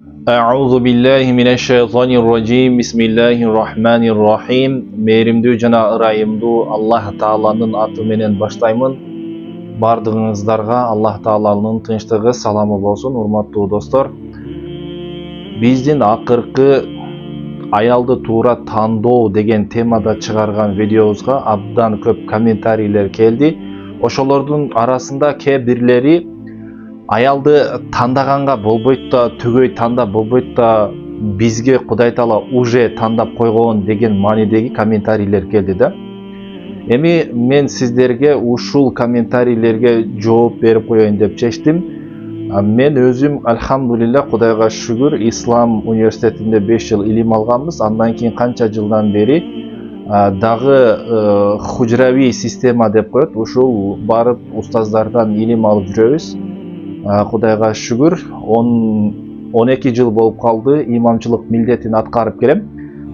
A'udhu billahi mineşşeytanirracim. Bismillahirrahmanirrahim. Mehrimdүү жана ырайымдуу Аллах Тааланын аты менен баштаймын. Бардыгыңыздарга Аллах Тааланын тынчтыгы, саламы болсун, урматтуу достор. Биздин акыркы аялды туура тандоо деген темада чыгарган видеобузга абдан көп комментарийлер келди. Ошолордун арасында кээ бирлери аялды тандаганга болбойт да, түгөй тандап болбойт да, бизге Кудай Таала уже тандап койгон деген маанидеги комментарийлер келди да. Эми мен сиздерге ушул комментарийлерге жооп берип коеюн деп чечтим. Мен өзүм альхамдулилля, Кудайга шүгүр, Ислам университетинде 5 жыл илим алганбыз. Андан кийин канча жылдан бери дагы хужрави система деп коет. Ушул барып устаздардан илим алып жүрөбүз. Кудайга шүгүр, 12 жыл болуп калды, имамчылык милдетин аткарып келем.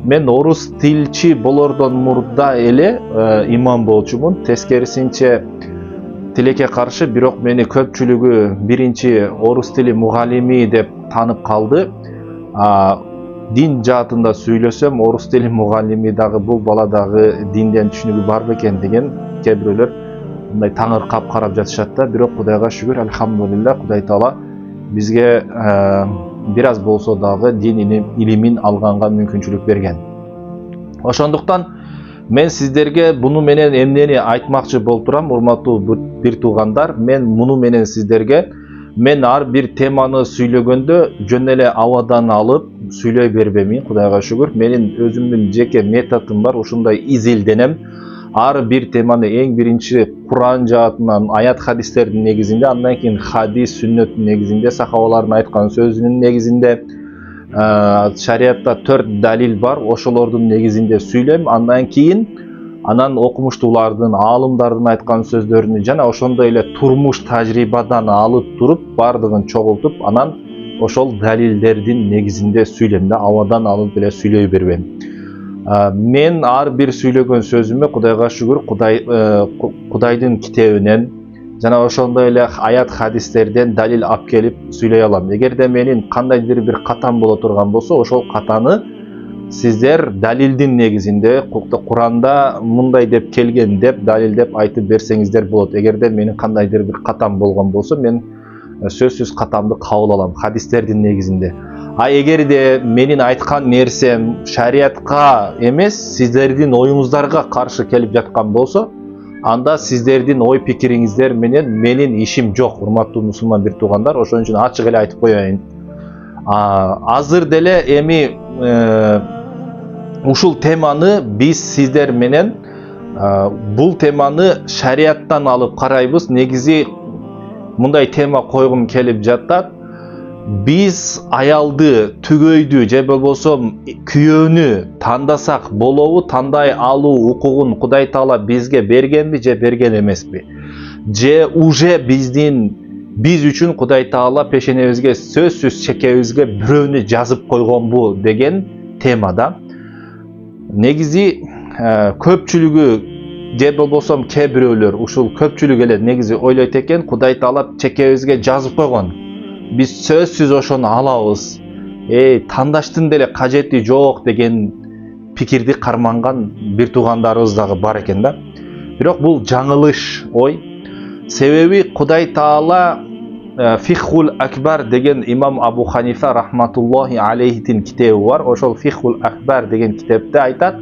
Мен орус тилчи болордон мурда эле имам болчумун. Тескерисинче тилекке каршы, бирок мени көпчүлүгү биринчи орус тили мугалими деп танып калды. Дин жаатында сүйлөсөм, орус тили мугалими дагы бул бала дагы динден түшүнүгү бар бекен деген кээ бирөөлөр мындай таңыркап карап жатышат да. Бирок Кудайга шүгүр, альхамдулилля, Кудай Таала бизге бир аз болсо дагы дин илимин алганга мүмкүнчүлүк берген. Ошондуктан мен сиздерге буну менен эмнени айтмакчы болуп турам, урматтуу бир туугандар. Мен муну менен сиздерге, мен ар бир теманы сүйлөгөндө жөн эле абадан алып сүйлөй бербеймин, Кудайга шүгүр. Менин өзүмдүн жеке методум бар, ушундай изилденем. Ар бир теманы эң биринчи Куран жаатынан, аят хадистердин негизинде, андан кийин хадис, сүннөттүн негизинде, сахабалардын айткан сөзүнүн негизинде, шариатта 4 далил бар, ошолордун негизинде сүйлөйм. Андан кийин окумуштуулардын, аалымдардын айткан сөздөрүнү жана ошондой эле турмуш тажрыйбадан алып туруп, бардыгын чогултуп, анан ошол далилдердин негизинде сүйлөйм да, абадан алып эле сүйлөй бербейм. Мен ар бир сүйлөгөн сөзүмө, Кудайга шүгүр, Кудайдын китебинен жана ошондой эле аят хадистерден далил алып келип сүйлөй алам. Эгерде менин кандайдыр бир катам боло турган болсо, ошол катаны сиздер далилдин негизинде, Куранда мындай деп келген деп далилдеп айтып берсеңиздер болот. Эгерде менин кандайдыр бир катам болгон болсо, мен сөзсүз катамды кабыл алам хадистердин негизинде. Эгерде менин айткан нерсем шариатка эмес, сиздердин оюңуздарга каршы келип жаткан болсо, анда сиздердин ой пикириңиздер менен менин ишим жок, урматтуу мусулман бир туугандар. Ошон үчүн ачык эле айтып коеюн. Азыр деле эми ушул теманы биз сиздер менен бул теманы шариаттан алып карайбыз. Негизи мындай тема койгум келип жатат. Биз аялды, түгөйдү же болбосо күйөөнү тандасак болобу, тандай алуу укугун Кудай Таала бизге бергенби же берген эмеспи? Же уже биз үчүн Кудай Таала пешенебизге, сөзсүз чекебизге бирөөнү жазып койгонбу деген темада. Негизи көпчүлүгү же болбосо кээ бирөөлөр, ушул көпчүлүк эле негизи ойлойт экен, Кудай Таала чекебизге жазып койгон. Биз сөзсүз ошону алабыз. Тандаштын деле кажети жок деген пикирди карманган бир туугандарыбыз дагы бар экен да. Бирок бул жаңылыш ой. Себеби Кудай Таала Фихул Акбар деген имам Абу Ханифа рахматуллахи алейхитин китеби бар. Ошол Фихул Акбар деген китепте айтат,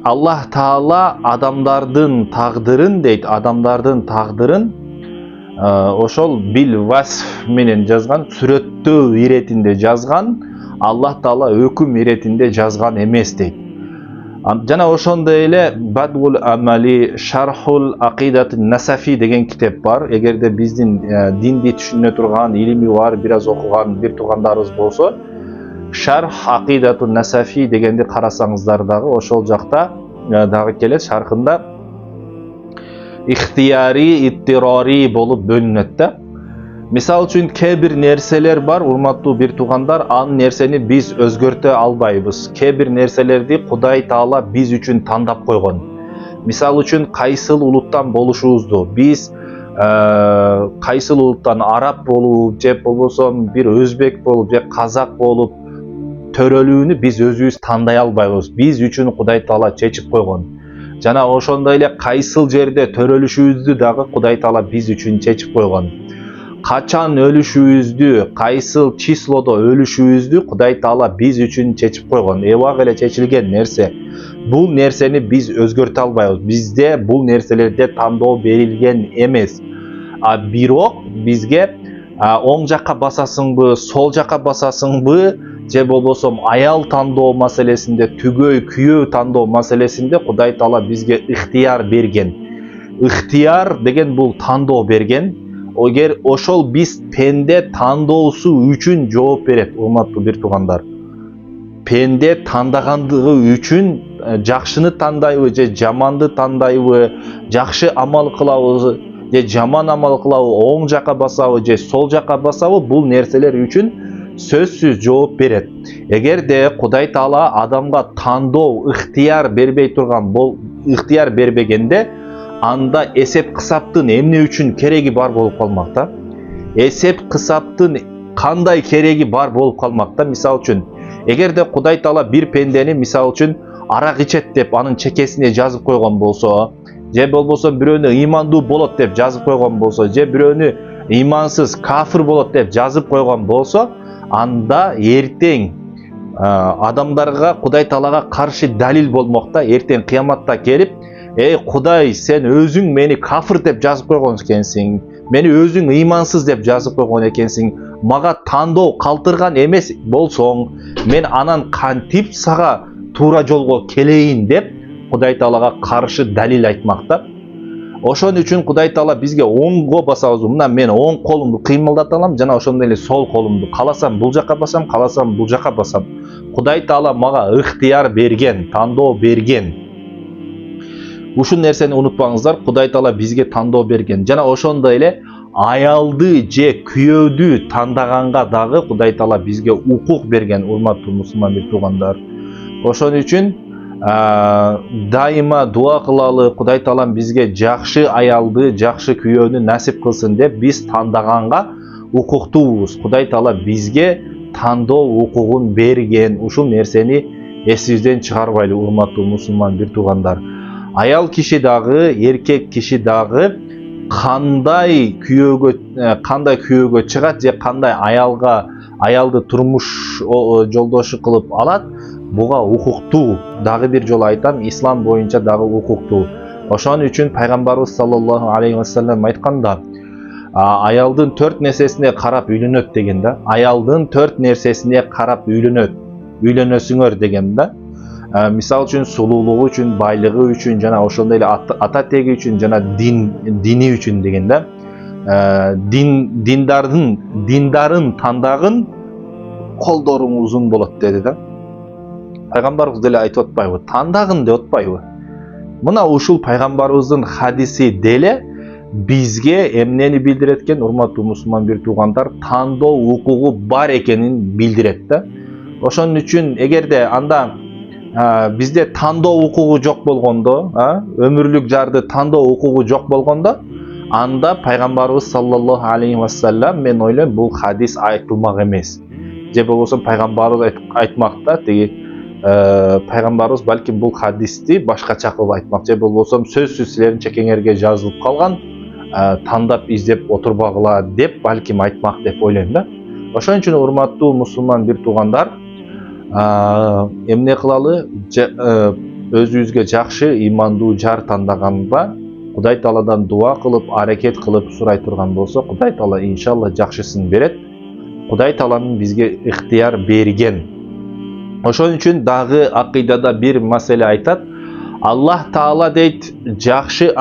Аллах Таала адамдардын тагдырын дейт, адамдардын тагдырын ошол бил васф менен жазган, сүрөттөө иретинде жазган, Аллах Таала өкүм иретинде жазган эмес дейт. Жана ошондой эле Бадгул Амали, Шархул Акидат Насафи деген китеп бар. Эгерде биздин динди түшүнө турган, илими бар, бир аз окуган бир туугандарыбыз болсо, Шарх Акидат Насафи дегенди карасаңыздар дагы ошол жакта дагы келет, шархында ихтияри, иттирари болуп бөлүнөт да. Мисал үчүн кээ бир нерселер бар, урматтуу бир туугандар, анын нерсени биз өзгөртө албайбыз. Кээ бир нерселерди Кудай Таала биз үчүн тандап койгон. Мисал үчүн кайсыл улуттан болушубузду, биз кайсыл улуттан араб болуп же болбосо бир өзбек болуп же казак болуп төрөлүүнү биз өзүбүз тандай албайбыз. Биз үчүн Кудай Таала чечип койгон. Жана ошондой эле кайсыл жерде төрөлүшүбүздү дагы Кудай Таала биз үчүн чечип койгон. Качан өлүшүбүздү, кайсыл числодо өлүшүбүздү Кудай Таала биз үчүн чечип койгон. Эбак эле чечилген нерсе. Бул нерсени биз өзгөртө албайбыз. Бизде бул нерселерде тандоо берилген эмес. Бирок бизге оң жакка басасыңбы, сол жакка басасыңбы, же болбосо аял тандоо маселесинде, түгөй күйөө тандоо маселесинде Кудай Таала бизге ыктыяр берген. Ыктыяр деген бул тандоо берген. Эгер ошол биз пенде тандоосу үчүн жооп берет, урматтуу бир туугандар. Пенде тандагандыгы үчүн жакшыны тандайбы же жаманды тандайбы, жакшы амал кылабы же жаман амал кылабы, оң жакка басабы же сол жакка басабы, бул нерселер үчүн сөзсүз жооп берет. Эгерде Кудай Таала адамга тандоо, ыктыяр бербей турган, ыктыяр бербегенде, анда эсеп кысаптын эмне үчүн кереги бар болуп калмак да? Эсеп кысаптын кандай кереги бар болуп калмак да? Мисал үчүн, эгерде Кудай Таала бир пендени мисал үчүн арак ичет деп анын чекесине жазып койгон болсо, же болбосо бирөөнү ыймандуу болот деп жазып койгон болсо, же бирөөнү ыймансыз кафир болот деп жазып койгон болсо, анда эртең адамдарга Кудай Таалага каршы далил болмок да. Эртең кыяматта келип, ey Кудай, сен өзүң мени кафир деп жазып койгон экенсиң, мени өзүң ыймансыз деп жазып койгон экенсиң, мага тандоо калтырган эмес болсоң, мен анан кантип сага туура жолго келейин деп Кудай Таалага каршы далил айтмакта. Ошон үчүн Кудай Таала бизге оңго басабыз. Мына мен оң колумду кыймылдата алам, жана ошондой эле сол колумду кааласам бул жакка басам, кааласам бул жакка басам. Кудай Таала мага ыктыяр берген, тандоо берген. Ушул нерсени унутпаңыздар, Кудай Таала бизге тандоо берген. Жана ошондой эле аялды же күйөөдү тандаганга дагы Кудай Таала бизге укук берген, урматтуу мусулман бир туугандар. Ошон үчүн дайыма дуа кылалы, Кудай Таалам бизге жакшы аялды, жакшы күйөөнү насип кылсын деп биз тандаганга укуктуубуз. Кудай Таала бизге тандоо укугун берген. Ушул нерсени эсибизден чыгарбайлы, урматтуу мусулман бир туугандар. Аял киши дагы, эркек киши дагы кандай күйөөгө чыгат же кандай аялды турмуш жолдошу кылып алат, буга укуктуу. Дагы бир жолу айтам, ислам боюнча дагы укуктуу. Ошон үчүн пайгамбарыбыз саллаллаху алейхи вассалам айтканда, аялдын 4 нерсесине карап үйлөнөт деген да. Аялдын 4 нерсесине карап үйлөнөсүңөр деген да. Мисал үчүн сулуулугу үчүн, байлыгы үчүн, жана ошондой эле ата теги үчүн, жана дини үчүн деген да. Диндарын тандагын колдоруң узун болот деди да. Пайгамбарыбыз деле айтып атпайбы? Тандагын деп атпайбы? Мына ушул пайгамбарыбыздын хадиси деле бизге эмнени билдирет экен, урматтуу мусулман бир туугандар? Тандоо укугу бар экенин билдирет да. Ошон үчүн эгерде анда бизде тандоо укугу жок болгондо, өмүрлүк жарды тандоо укугу жок болгондо, анда пайгамбарыбыз саллаллаху алейхи вассалам, мен ойлойм, бул хадис айтылмак эмес. Же болбосо пайгамбарыбыз айтмакта, тиги пайгамбарыбыз балким бул хадисти башкача кылып айтмак, же болбосо сөзсүз силердин чекеңерге жазылып калган, тандап издеп отурбагыла деп балким айтмак деп ойлойм да. Ошон үчүн урматтуу мусулман бир туугандар, эмне кылалы, өзүбүзгө жакшы ыймандуу жар тандаганга Кудай Тааладан дуа кылып, аракет кылып сурай турган болсо, Кудай Таала иншалла жакшысын берет. Кудай Тааланын бизге ыктыяр берген. Ошон үчүн дагы акыйдада бир маселе айтат. Аллах Таала дейт, жакшы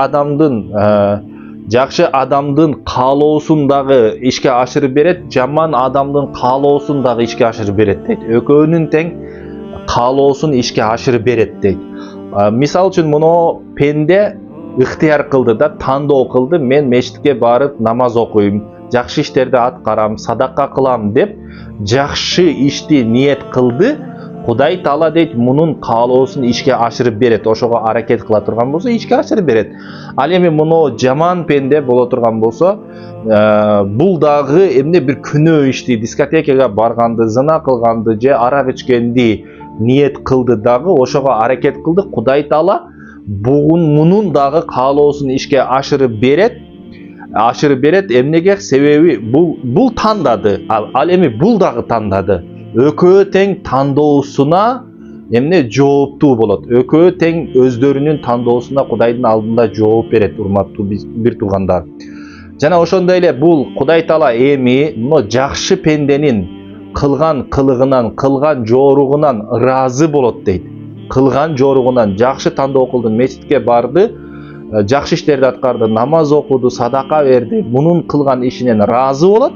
адамдын каалоосун дагы ишке ашырып берет, жаман адамдын каалоосун дагы ишке ашырып берет дейт. Экөөнүн тең каалоосун ишке ашырып берет дейт. Мисал үчүн муну пенде ыктыяр кылды да, тандоо кылды, мен мечитке барып намаз окуйм, жакшы иштерди аткарам, садака кылам деп жакшы ишти ниет кылды. Кудай Таала дейт, мунун каалоосун ишке ашырып берет. Ошого аракет кыла турган болсо, ишке ашырып берет. Ал эми муну жаман пенде боло турган болсо, бул дагы эмне бир күнөө ишти, дискотекага барганды, зына кылганды же арак ичкенди ниет кылды дагы, ошого аракет кылды. Кудай Таала мунун дагы каалоосун ишке ашырып берет. Эмнеге? Себеби бул тандады. Ал эми бул дагы тандады. Экөө тең тандоосуна эмне жооптуу болот. Экөө тең өздөрүнүн тандоосуна Кудайдын алдында жооп берет, урматтуу бир туугандар. Жана ошондой эле бул Кудай Таала эми мына жакшы пенденин кылган кылыгынан, кылган жоругунан ыраазы болот дейт. Кылган жоругунан жакшы тандоо кылды, мечитке барды, жакшы иштерди аткарды, намаз окуду, садака берди, мунун кылган ишинен ыраазы болот.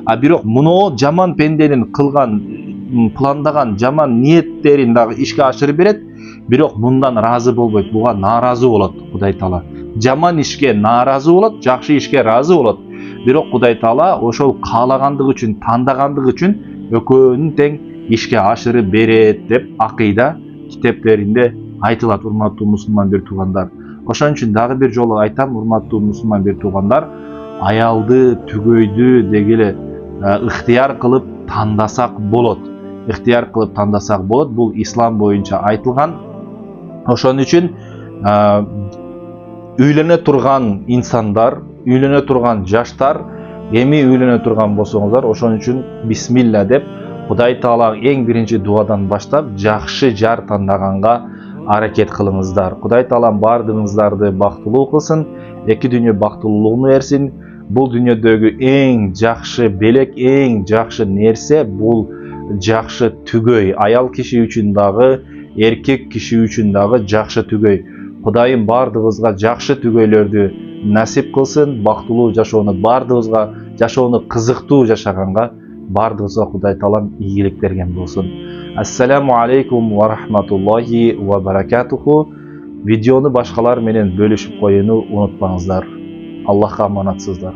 А бирок муну жаман пенденин кылган, пландаган жаман ниеттерин дагы ишке ашырып берет. Бирок мындан ыраазы болбойт, буга нааразы болот Кудай Таала. Жаман ишке нааразы болот, жакшы ишке ыраазы болот. Бирок Кудай Таала ошол каалагандыгы үчүн, тандагандыгы үчүн экөөнүн тең ишке ашырып берет деп акыйда китептеринде айтылат, урматтуу мусулман бир туугандар. Ошон үчүн дагы бир жолу айтам, урматтуу мусулман бир туугандар, аялды, түгөйдү дегеле ыктыяр кылып тандасак болот. Ыктыяр кылып тандасак болот. Бул ислам боюнча айтылган. Ошон үчүн үйлөнө турган инсандар, үйлөнө турган жаштар, эми үйлөнө турган болсоңуздар, ошон үчүн бисмилла деп Кудай Таала эң биринчи дуадан баштап жакшы жар тандаганга аракет кылыңыздар. Кудай Таала бардыгыңыздарды бактылуу кылсын, эки дүйнө бактылуулугун берсин. Бул дүйнөдөгү эң жакшы белек, эң жакшы нерсе бул жакшы түгөй. Аял киши үчүн дагы, эркек киши үчүн дагы жакшы түгөй. Кудайым бардыгыбызга жакшы түгөйлөрдү насип кылсын, бактылуу жашоону, бардыгыбызга жашоону кызыктуу жашаганга бардыгыбызга Кудай Таалам ийгилик берген болсун. Ассаламу алейкум ва рахматуллахи ва баракатуху. Видеону башкалар менен бөлүшүп коюуну унутпаңыздар. Аллахка аманатсыздар.